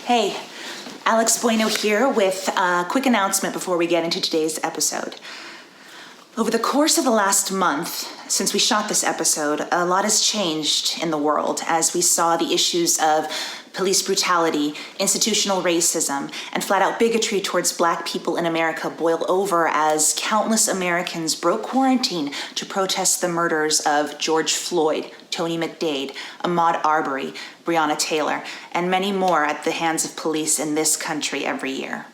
Hey, Alex Bueno here with a quick announcement before we get into today's episode. Over the course of the last month, since we shot this episode, a lot has changed in the world as we saw the issues of police brutality, institutional racism, and flat-out bigotry towards Black people in America boil over as countless Americans broke quarantine to protest the murders of George Floyd, Tony McDade, Ahmaud Arbery, Breonna Taylor, and many more at the hands of police in this country every year.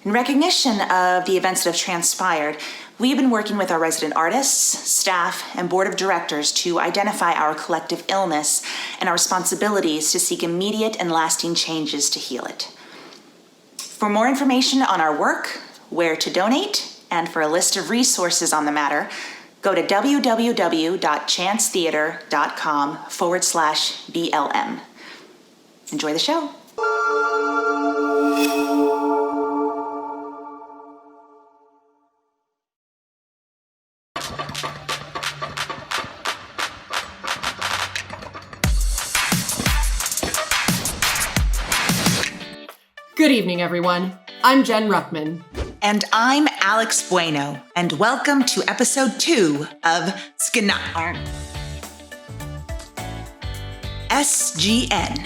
In recognition of the events that have transpired, we've been working with our resident artists, staff, and board of directors to identify our collective illness and our responsibilities to seek immediate and lasting changes to heal it. For more information on our work, where to donate, and for a list of resources on the matter, go to www.chancetheater.com/BLM. Enjoy the show. Good evening, everyone. I'm Jen Ruckman. And I'm Alex Bueno, and welcome to episode 2 of SGN. SGN.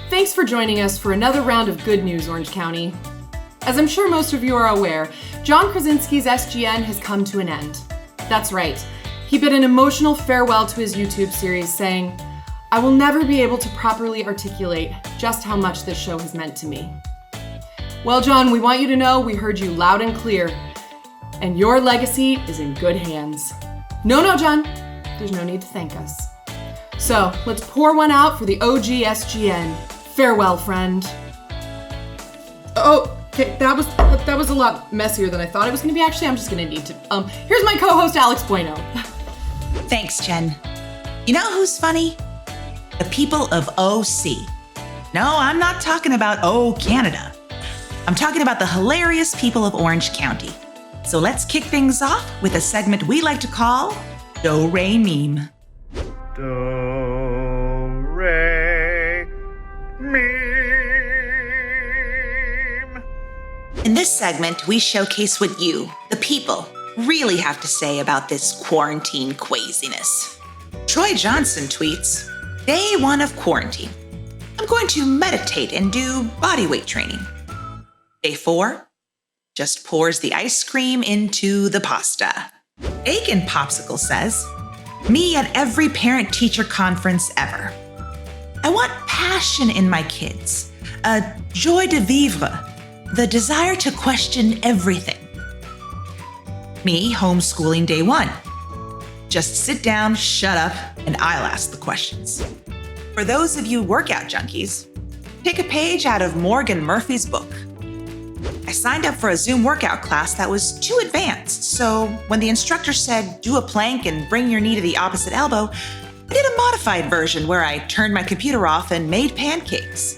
Thanks for joining us for another round of good news, Orange County. As I'm sure most of you are aware, John Krasinski's SGN has come to an end. That's right. He bid an emotional farewell to his YouTube series, saying, "I will never be able to properly articulate just how much this show has meant to me." Well, John, we want you to know we heard you loud and clear, and your legacy is in good hands. No, John, there's no need to thank us. So let's pour one out for the OG SGN. Farewell, friend. Oh, okay, that was a lot messier than I thought it was gonna be. Actually, I'm just gonna need to, here's my co-host, Alex Bueno. Thanks, Jen. You know who's funny? The people of OC. No, I'm not talking about Canada. I'm talking about the hilarious people of Orange County. So let's kick things off with a segment we like to call Do Re Meme. Do Re Meme. In this segment, we showcase what you, the people, really have to say about this quarantine craziness. Troy Johnson tweets, "Day 1 of quarantine. I'm going to meditate and do body weight training." Day 4, just pours the ice cream into the pasta. Bacon Popsicle says, "Me at every parent-teacher conference ever. I want passion in my kids, a joie de vivre, the desire to question everything." Me homeschooling day 1. Just sit down, shut up, and I'll ask the questions. For those of you workout junkies, take a page out of Morgan Murphy's book. I signed up for a Zoom workout class that was too advanced, so when the instructor said, "Do a plank and bring your knee to the opposite elbow," I did a modified version where I turned my computer off and made pancakes.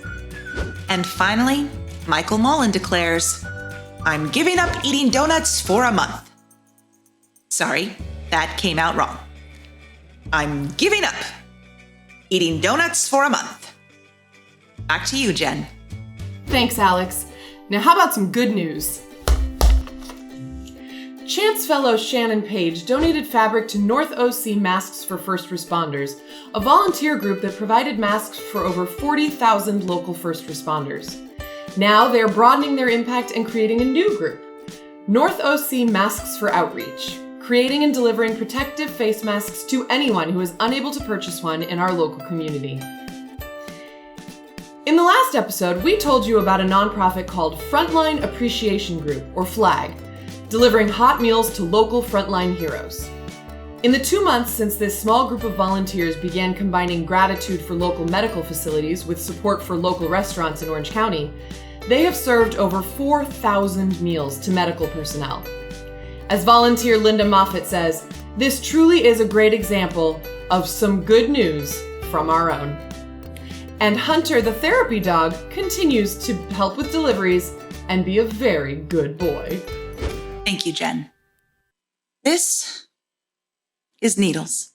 And finally, Michael Mullen declares, "I'm giving up eating donuts for a month." Sorry, that came out wrong. I'm giving up eating donuts for a month. Back to you, Jen. Thanks, Alex. Now how about some good news? Chance Fellow Shannon Page donated fabric to North OC Masks for First Responders, a volunteer group that provided masks for over 40,000 local first responders. Now they're broadening their impact and creating a new group, North OC Masks for Outreach, creating and delivering protective face masks to anyone who is unable to purchase one in our local community. In the last episode, we told you about a nonprofit called Frontline Appreciation Group, or FLAG, delivering hot meals to local frontline heroes. In the 2 months since this small group of volunteers began combining gratitude for local medical facilities with support for local restaurants in Orange County, they have served over 4,000 meals to medical personnel. As volunteer Linda Moffat says, this truly is a great example of some good news from our own. And Hunter, the therapy dog, continues to help with deliveries and be a very good boy. Thank you, Jen. This is Needles.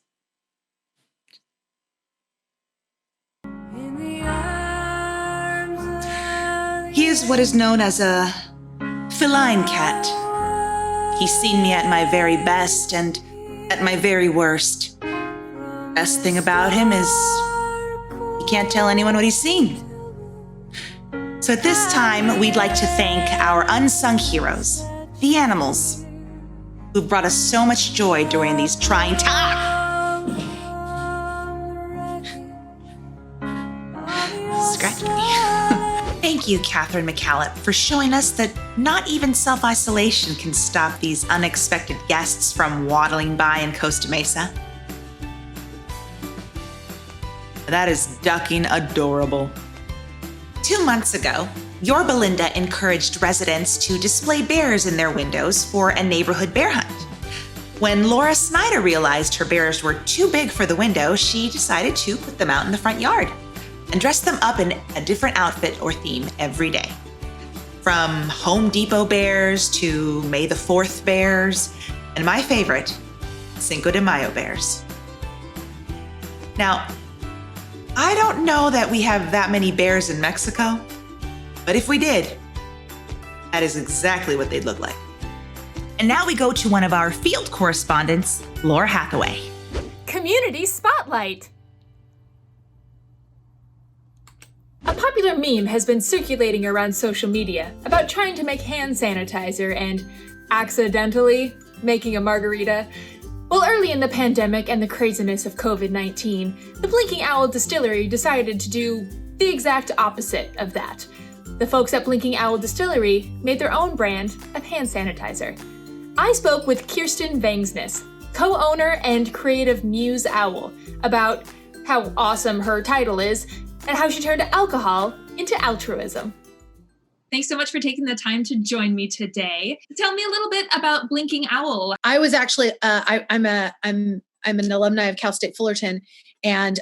is what is known as a feline cat. He's seen me at my very best and at my very worst. Best thing about him is he can't tell anyone what he's seen. So at this time, we'd like to thank our unsung heroes, the animals, who brought us so much joy during these trying times. Scratch me. Thank you, Catherine McCallop, for showing us that not even self-isolation can stop these unexpected guests from waddling by in Costa Mesa. That is ducking adorable. 2 months ago, Your Belinda encouraged residents to display bears in their windows for a neighborhood bear hunt. When Laura Snyder realized her bears were too big for the window, she decided to put them out in the front yard and dress them up in a different outfit or theme every day. From Home Depot bears to May the 4th bears, and my favorite, Cinco de Mayo bears. Now, I don't know that we have that many bears in Mexico, but if we did, that is exactly what they'd look like. And now we go to one of our field correspondents, Laura Hathaway. Community Spotlight! A popular meme has been circulating around social media about trying to make hand sanitizer and accidentally making a margarita. Well, early in the pandemic and the craziness of COVID-19, the Blinking Owl Distillery decided to do the exact opposite of that. The folks at Blinking Owl Distillery made their own brand of hand sanitizer. I spoke with Kirsten Vangsness, co-owner and creative Muse Owl, about how awesome her title is and how she turned alcohol into altruism. Thanks so much for taking the time to join me today. Tell me a little bit about Blinking Owl. I was actually I'm an alumni of Cal State Fullerton, and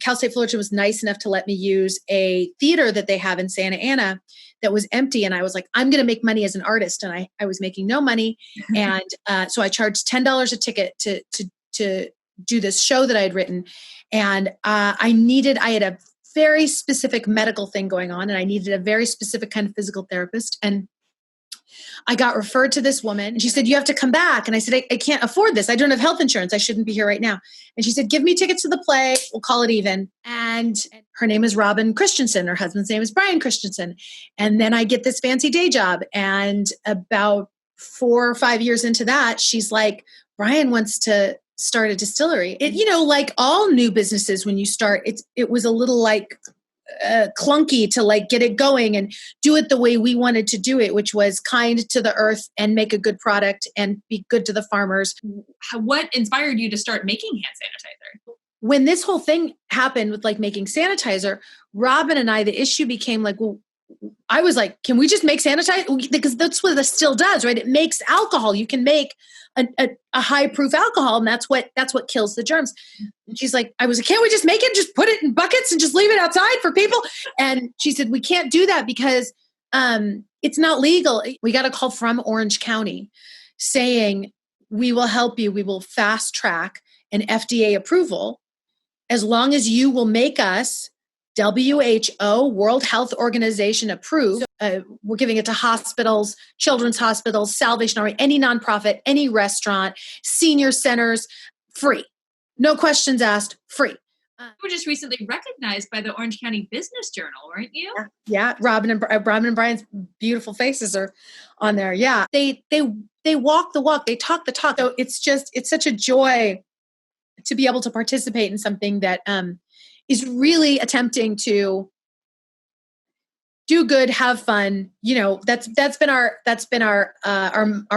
Cal State Fullerton was nice enough to let me use a theater that they have in Santa Ana that was empty, and I was like, I'm going to make money as an artist, and I was making no money, and so I charged $10 a ticket to do this show that I had written, and I had a very specific medical thing going on, and I needed a very specific kind of physical therapist. And I got referred to this woman, and she said, you have to come back. And I said, I can't afford this. I don't have health insurance. I shouldn't be here right now. And she said, give me tickets to the play. We'll call it even. And her name is Robin Christensen. Her husband's name is Brian Christensen. And then I get this fancy day job. And about 4 or 5 years into that, she's like, Brian wants to start a distillery. Like all new businesses, when you start, it was a little like clunky to like get it going and do it the way we wanted to do it, which was kind to the earth and make a good product and be good to the farmers. What inspired you to start making hand sanitizer? When this whole thing happened with like making sanitizer, Robin and I, the issue became like, well, I was like, can we just make sanitizer? Because that's what the still does, right? It makes alcohol. You can make a high proof alcohol, and that's what kills the germs. And she's like, I was like, can't we just make it, just put it in buckets and just leave it outside for people? And she said, we can't do that because it's not legal. We got a call from Orange County saying, we will help you. We will fast track an FDA approval as long as you will make us WHO, World Health Organization approved. We're giving it to hospitals, children's hospitals, Salvation Army, any nonprofit, any restaurant, senior centers, free. No questions asked, free. You were just recently recognized by the Orange County Business Journal, weren't you? Yeah. Robin and Brian's beautiful faces are on there. Yeah. They walk the walk. They talk the talk. So it's such a joy to be able to participate in something that is really attempting to do good, have fun. That's been our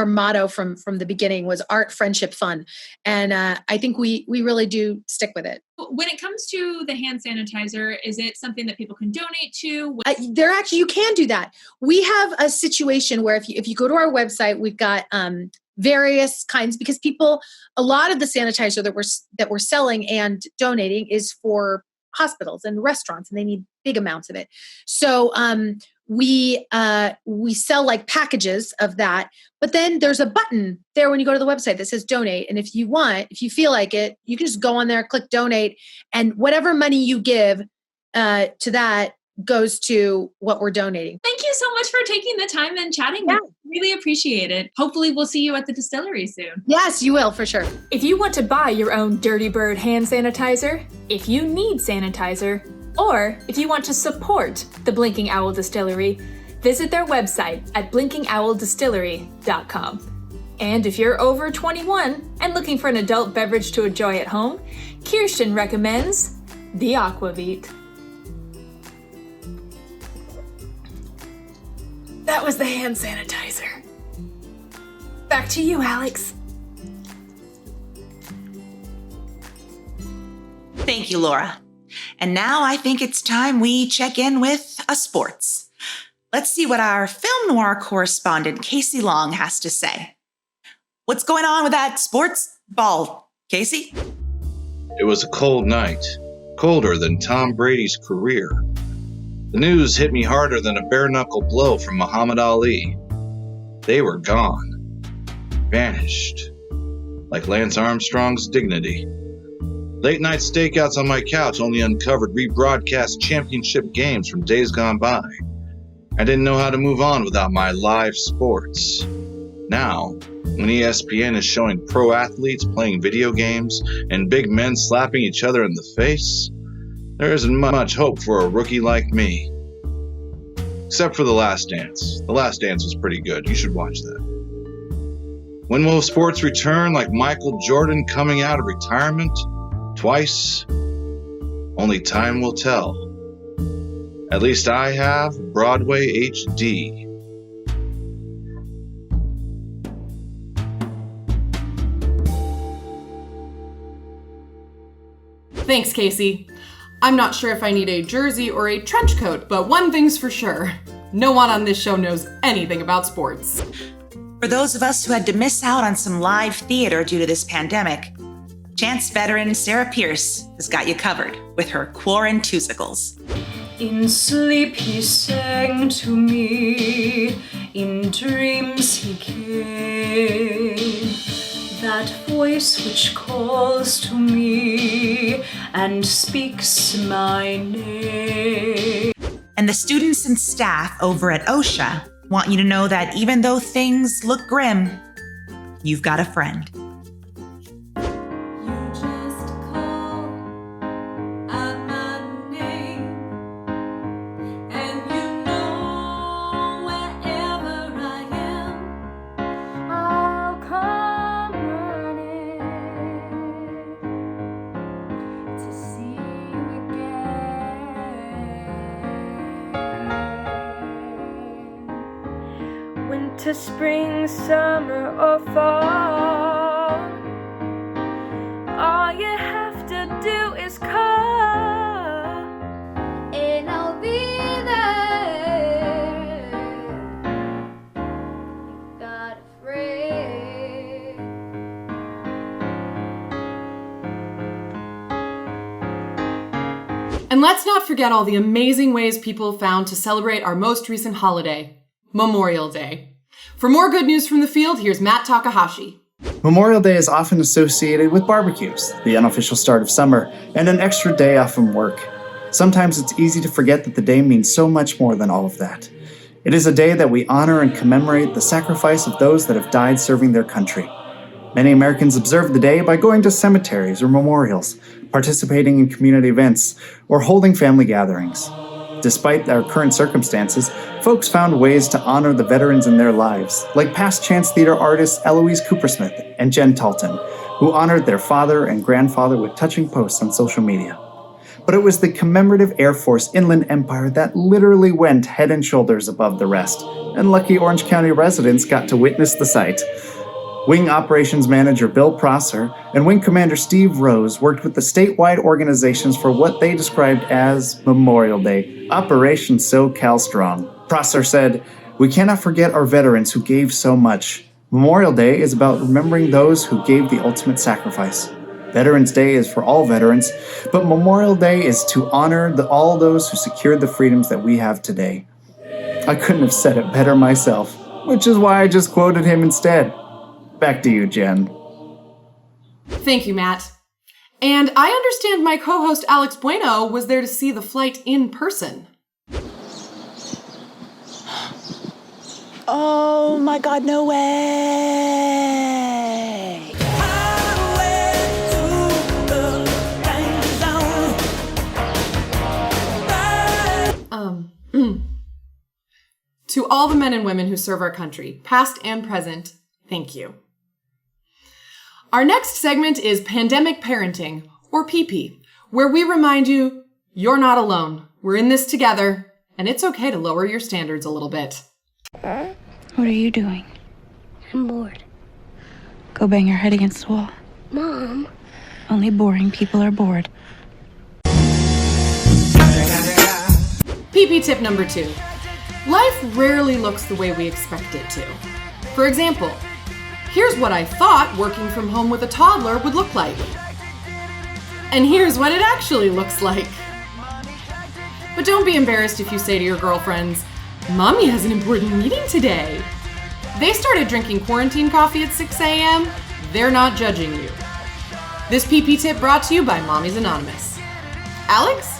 motto from the beginning was art, friendship, fun. And I think we really do stick with it. When it comes to the hand sanitizer, is it something that people can donate to? You can do that. We have a situation where if you go to our website, we've got various kinds, because a lot of the sanitizer that we're selling and donating is for hospitals and restaurants, and they need big amounts of it. So we sell like packages of that, but then there's a button there when you go to the website that says donate. And if you feel like it, you can just go on there, click donate, and whatever money you give to that, goes to what we're donating. Thank you so much for taking the time and chatting. Yeah. Really appreciate it. Hopefully we'll see you at the distillery soon. Yes, you will, for sure. If you want to buy your own Dirty Bird hand sanitizer, if you need sanitizer, or if you want to support the Blinking Owl Distillery, visit their website at blinkingowldistillery.com. And if you're over 21 and looking for an adult beverage to enjoy at home, Kirsten recommends the Aquavit. That was the hand sanitizer. Back to you, Alex. Thank you, Laura. And now I think it's time we check in with a sports. Let's see what our film noir correspondent, Casey Long, has to say. What's going on with that sports ball, Casey? It was a cold night, colder than Tom Brady's career. The news hit me harder than a bare-knuckle blow from Muhammad Ali. They were gone, vanished, like Lance Armstrong's dignity. Late-night stakeouts on my couch only uncovered rebroadcast championship games from days gone by. I didn't know how to move on without my live sports. Now, when ESPN is showing pro athletes playing video games and big men slapping each other in the face, there isn't much hope for a rookie like me. Except for The Last Dance. The Last Dance was pretty good. You should watch that. When will sports return like Michael Jordan coming out of retirement? Twice? Only time will tell. At least I have Broadway HD. Thanks, Casey. I'm not sure if I need a jersey or a trench coat, but one thing's for sure. No one on this show knows anything about sports. For those of us who had to miss out on some live theater due to this pandemic, Chance veteran Sarah Pierce has got you covered with her Quarantusicles. In sleep he sang to me, in dreams he came. That voice which calls to me and speaks my name. And the students and staff over at OSHA want you to know that even though things look grim, you've got a friend. You just call out my name, and you know wherever I am, I'll come running to see you again. Winter, spring, summer, or fall, all you have to do is call, and I'll be there. You got a friend. And let's not forget all the amazing ways people found to celebrate our most recent holiday, Memorial Day. For more good news from the field, here's Matt Takahashi. Memorial Day is often associated with barbecues, the unofficial start of summer, and an extra day off from work. Sometimes it's easy to forget that the day means so much more than all of that. It is a day that we honor and commemorate the sacrifice of those that have died serving their country. Many Americans observe the day by going to cemeteries or memorials, participating in community events, or holding family gatherings. Despite our current circumstances, folks found ways to honor the veterans in their lives, like past Chance Theater artists Eloise Coopersmith and Jen Talton, who honored their father and grandfather with touching posts on social media. But it was the commemorative Air Force Inland Empire that literally went head and shoulders above the rest, and lucky Orange County residents got to witness the sight. Wing Operations Manager Bill Prosser and Wing Commander Steve Rose worked with the statewide organizations for what they described as Memorial Day, Operation SoCal Strong. Prosser said, "We cannot forget our veterans who gave so much. Memorial Day is about remembering those who gave the ultimate sacrifice. Veterans Day is for all veterans, but Memorial Day is to honor all those who secured the freedoms that we have today." I couldn't have said it better myself, which is why I just quoted him instead. Back to you, Jen. Thank you, Matt. And I understand my co-host Alex Bueno was there to see the flight in person. Oh my God, no way! To all the men and women who serve our country, past and present, thank you. Our next segment is Pandemic Parenting, or PP, where we remind you, you're not alone. We're in this together, and it's okay to lower your standards a little bit. What are you doing? I'm bored. Go bang your head against the wall. Mom. Only boring people are bored. PP tip number 2. Life rarely looks the way we expect it to. For example, here's what I thought working from home with a toddler would look like. And here's what it actually looks like. But don't be embarrassed if you say to your girlfriends, "Mommy has an important meeting today." They started drinking quarantine coffee at 6 a.m. They're not judging you. This PP tip brought to you by Mommy's Anonymous. Alex?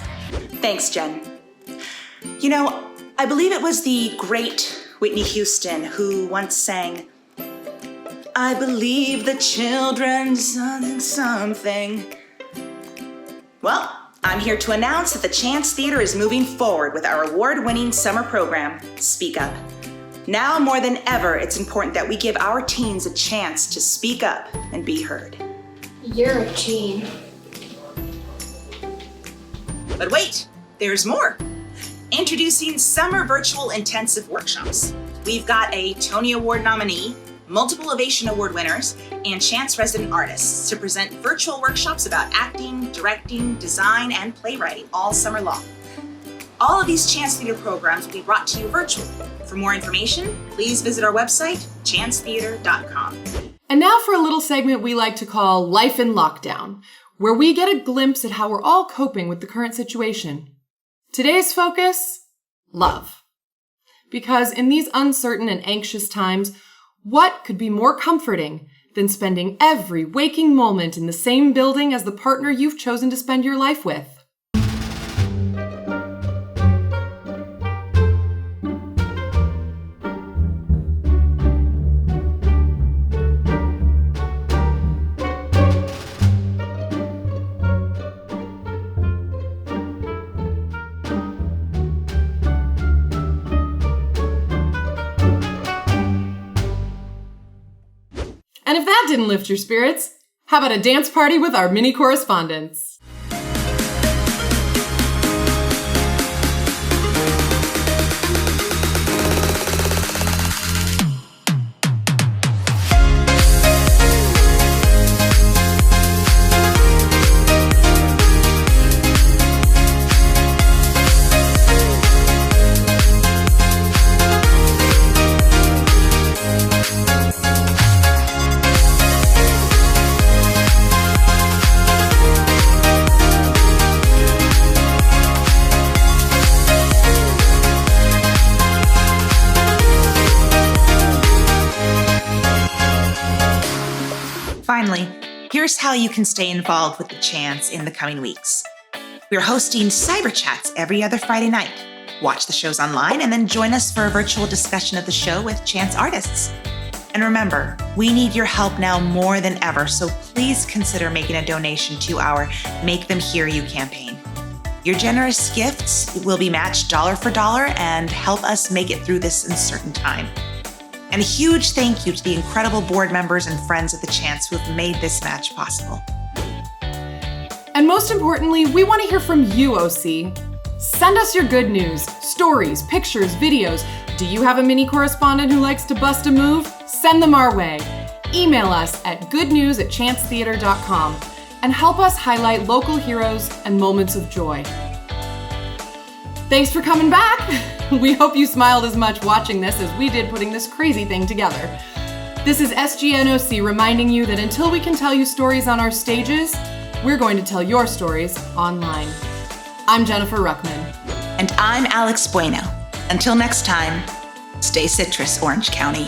Thanks, Jen. You know, I believe it was the great Whitney Houston who once sang, "I believe the children something." Well, I'm here to announce that the Chance Theater is moving forward with our award-winning summer program, Speak Up. Now more than ever, it's important that we give our teens a chance to speak up and be heard. You're a teen. But wait, there's more. Introducing Summer Virtual Intensive Workshops. We've got a Tony Award nominee, multiple Ovation Award winners, and Chance resident artists to present virtual workshops about acting, directing, design, and playwriting all summer long. All of these Chance Theater programs will be brought to you virtually. For more information, please visit our website, chancetheater.com. And now for a little segment we like to call Life in Lockdown, where we get a glimpse at how we're all coping with the current situation. Today's focus, love. Because in these uncertain and anxious times, what could be more comforting than spending every waking moment in the same building as the partner you've chosen to spend your life with? And if that didn't lift your spirits, how about a dance party with our mini correspondents? Finally, here's how you can stay involved with the Chance in the coming weeks. We're hosting cyber chats every other Friday night. Watch the shows online and then join us for a virtual discussion of the show with Chance artists. And remember, we need your help now more than ever, so please consider making a donation to our Make Them Hear You campaign. Your generous gifts will be matched dollar for dollar and help us make it through this uncertain time. And a huge thank you to the incredible board members and friends of the Chance who have made this match possible. And most importantly, we want to hear from you, OC. Send us your good news, stories, pictures, videos. Do you have a mini correspondent who likes to bust a move? Send them our way. Email us at goodnews@chancetheater.com and help us highlight local heroes and moments of joy. Thanks for coming back. We hope you smiled as much watching this as we did putting this crazy thing together. This is SGNOC reminding you that until we can tell you stories on our stages, we're going to tell your stories online. I'm Jennifer Ruckman. And I'm Alex Bueno. Until next time, stay citrus, Orange County.